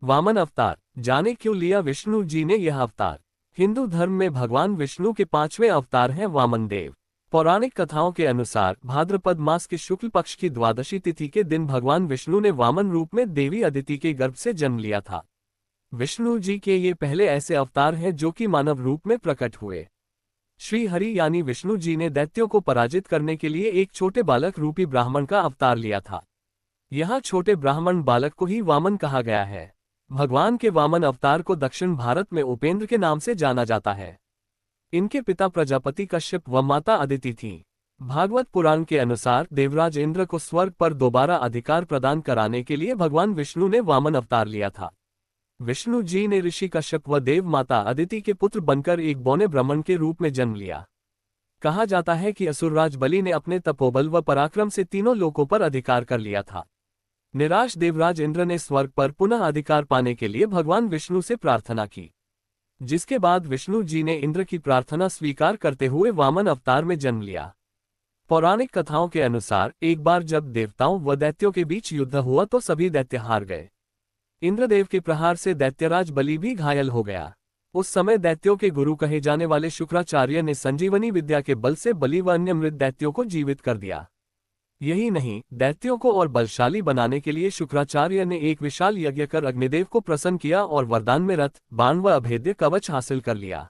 वामन अवतार, जाने क्यों लिया विष्णु जी ने यह अवतार। हिंदू धर्म में भगवान विष्णु के 5वें अवतार हैं वामन देव। पौराणिक कथाओं के अनुसार भाद्रपद मास के शुक्ल पक्ष की द्वादशी तिथि के दिन भगवान विष्णु ने वामन रूप में देवी अदिति के गर्भ से जन्म लिया था। विष्णु जी के ये पहले ऐसे अवतार हैं जो कि मानव रूप में प्रकट हुए। श्री हरि यानी विष्णु जी ने दैत्यों को पराजित करने के लिए एक छोटे बालक रूपी ब्राह्मण का अवतार लिया था। यहाँ छोटे ब्राह्मण बालक को ही वामन कहा गया है। भगवान के वामन अवतार को दक्षिण भारत में उपेंद्र के नाम से जाना जाता है। इनके पिता प्रजापति कश्यप व माता अदिति थीं। भागवत पुराण के अनुसार देवराज इंद्र को स्वर्ग पर दोबारा अधिकार प्रदान कराने के लिए भगवान विष्णु ने वामन अवतार लिया था। विष्णु जी ने ऋषि कश्यप व देव माता अदिति के पुत्र बनकर एक बौने ब्राह्मण के रूप में जन्म लिया। कहा जाता है कि असुरराज बलि ने अपने तपोबल व पराक्रम से तीनों लोकों पर अधिकार कर लिया था। निराश देवराज इंद्र ने स्वर्ग पर पुनः अधिकार पाने के लिए भगवान विष्णु से प्रार्थना की, जिसके बाद विष्णु जी ने इंद्र की प्रार्थना स्वीकार करते हुए वामन अवतार में जन्म लिया। पौराणिक कथाओं के अनुसार एक बार जब देवताओं व दैत्यों के बीच युद्ध हुआ तो सभी दैत्य हार गए। इंद्रदेव के प्रहार से दैत्यराज बलि भी घायल हो गया। उस समय दैत्यों के गुरु कहे जाने वाले शुक्राचार्य ने संजीवनी विद्या के बल से बलि व अन्य मृत दैत्यों को जीवित कर दिया। यही नहीं, दैत्यों को और बलशाली बनाने के लिए शुक्राचार्य ने एक विशाल यज्ञ कर अग्निदेव को प्रसन्न किया और वरदान में रथ, बाण व अभेद्य कवच हासिल कर लिया।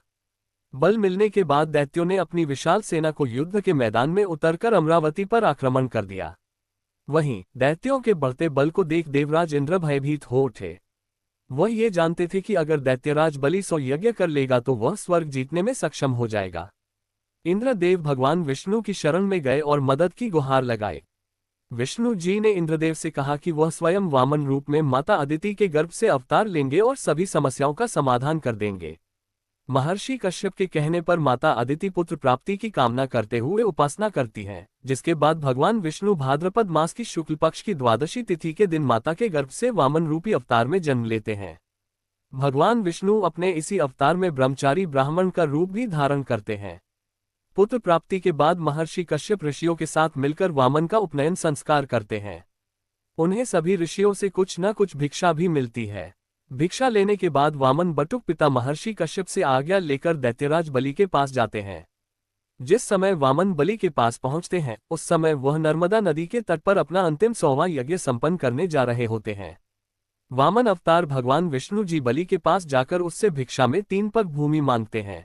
बल मिलने के बाद दैत्यों ने अपनी विशाल सेना को युद्ध के मैदान में उतरकर अमरावती पर आक्रमण कर दिया। वहीं दैत्यों के बढ़ते बल को देख देवराज इंद्र भयभीत हो उठे। वह ये जानते थे कि अगर दैत्यराज बलि 100 यज्ञ कर लेगा तो वह स्वर्ग जीतने में सक्षम हो जाएगा। इंद्रदेव भगवान विष्णु की शरण में गए और मदद की गुहार लगाए। विष्णु जी ने इंद्रदेव से कहा कि वह स्वयं वामन रूप में माता अदिति के गर्भ से अवतार लेंगे और सभी समस्याओं का समाधान कर देंगे। महर्षि कश्यप के कहने पर माता अदिति पुत्र प्राप्ति की कामना करते हुए उपासना करती हैं, जिसके बाद भगवान विष्णु भाद्रपद मास की शुक्ल पक्ष की द्वादशी तिथि के दिन माता के गर्भ से वामन रूपी अवतार में जन्म लेते हैं। भगवान विष्णु अपने इसी अवतार में ब्रह्मचारी ब्राह्मण का रूप भी धारण करते हैं। पुत्र प्राप्ति के बाद महर्षि कश्यप ऋषियों के साथ मिलकर वामन का उपनयन संस्कार करते हैं। उन्हें सभी ऋषियों से कुछ न कुछ भिक्षा भी मिलती है। भिक्षा लेने के बाद वामन बटुक पिता महर्षि कश्यप से आज्ञा लेकर दैत्यराज बलि के पास जाते हैं। जिस समय वामन बलि के पास पहुंचते हैं उस समय वह नर्मदा नदी के तट पर अपना अंतिम 100वां यज्ञ संपन्न करने जा रहे होते हैं। वामन अवतार भगवान विष्णु जी बलि के पास जाकर उससे भिक्षा में 3 पग भूमि मांगते हैं।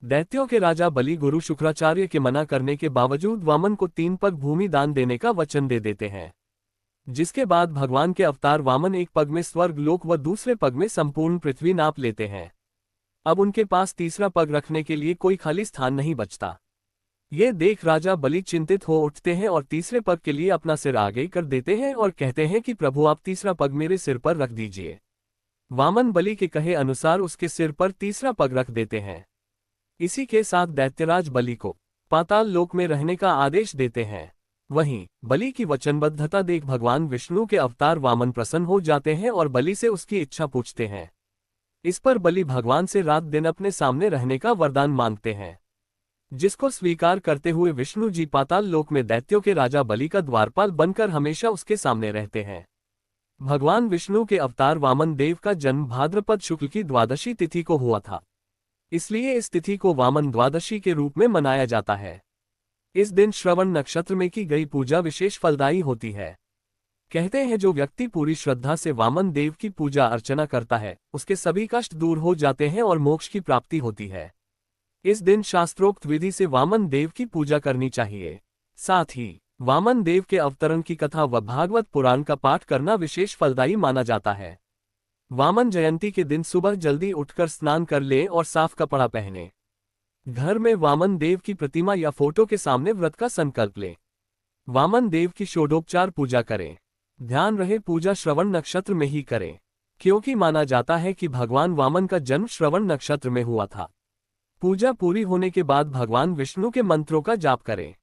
दैत्यों के राजा बलि गुरु शुक्राचार्य के मना करने के बावजूद वामन को 3 पग भूमि दान देने का वचन दे देते हैं, जिसके बाद भगवान के अवतार वामन एक पग में स्वर्ग लोक व दूसरे पग में संपूर्ण पृथ्वी नाप लेते हैं। अब उनके पास तीसरा पग रखने के लिए कोई खाली स्थान नहीं बचता। ये देख राजा बलि चिंतित हो उठते हैं और तीसरे पग के लिए अपना सिर आगे कर देते हैं और कहते हैं कि प्रभु आप तीसरा पग मेरे सिर पर रख दीजिए। वामन बलि के कहे अनुसार उसके सिर पर तीसरा पग रख देते हैं। इसी के साथ दैत्यराज बलि को पाताल लोक में रहने का आदेश देते हैं। वहीं बलि की वचनबद्धता देख भगवान विष्णु के अवतार वामन प्रसन्न हो जाते हैं और बलि से उसकी इच्छा पूछते हैं। इस पर बलि भगवान से रात दिन अपने सामने रहने का वरदान मांगते हैं, जिसको स्वीकार करते हुए विष्णु जी पाताल लोक में दैत्यों के राजा बलि का द्वारपाल बनकर हमेशा उसके सामने रहते हैं। भगवान विष्णु के अवतार वामन देव का जन्म भाद्रपद शुक्ल की द्वादशी तिथि को हुआ था, इसलिए इस तिथि को वामन द्वादशी के रूप में मनाया जाता है। इस दिन श्रवण नक्षत्र में की गई पूजा विशेष फलदायी होती है। कहते हैं जो व्यक्ति पूरी श्रद्धा से वामन देव की पूजा अर्चना करता है उसके सभी कष्ट दूर हो जाते हैं और मोक्ष की प्राप्ति होती है। इस दिन शास्त्रोक्त विधि से वामन देव की पूजा करनी चाहिए। साथ ही वामन देव के अवतरण की कथा व भागवत पुराण का पाठ करना विशेष फलदायी माना जाता है। वामन जयंती के दिन सुबह जल्दी उठकर स्नान कर लें और साफ कपड़ा पहने। घर में वामन देव की प्रतिमा या फोटो के सामने व्रत का संकल्प लें। वामन देव की षोडोपचार पूजा करें। ध्यान रहे पूजा श्रवण नक्षत्र में ही करें, क्योंकि माना जाता है कि भगवान वामन का जन्म श्रवण नक्षत्र में हुआ था। पूजा पूरी होने के बाद भगवान विष्णु के मंत्रों का जाप करें।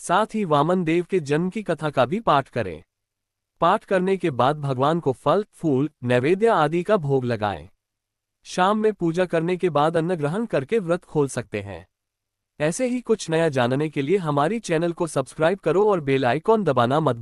साथ ही वामन देव के जन्म की कथा का भी पाठ करें। पाठ करने के बाद भगवान को फल, फूल, नैवेद्य आदि का भोग लगाएं। शाम में पूजा करने के बाद अन्न ग्रहण करके व्रत खोल सकते हैं। ऐसे ही कुछ नया जानने के लिए हमारी चैनल को सब्सक्राइब करो और बेल आइकॉन दबाना मत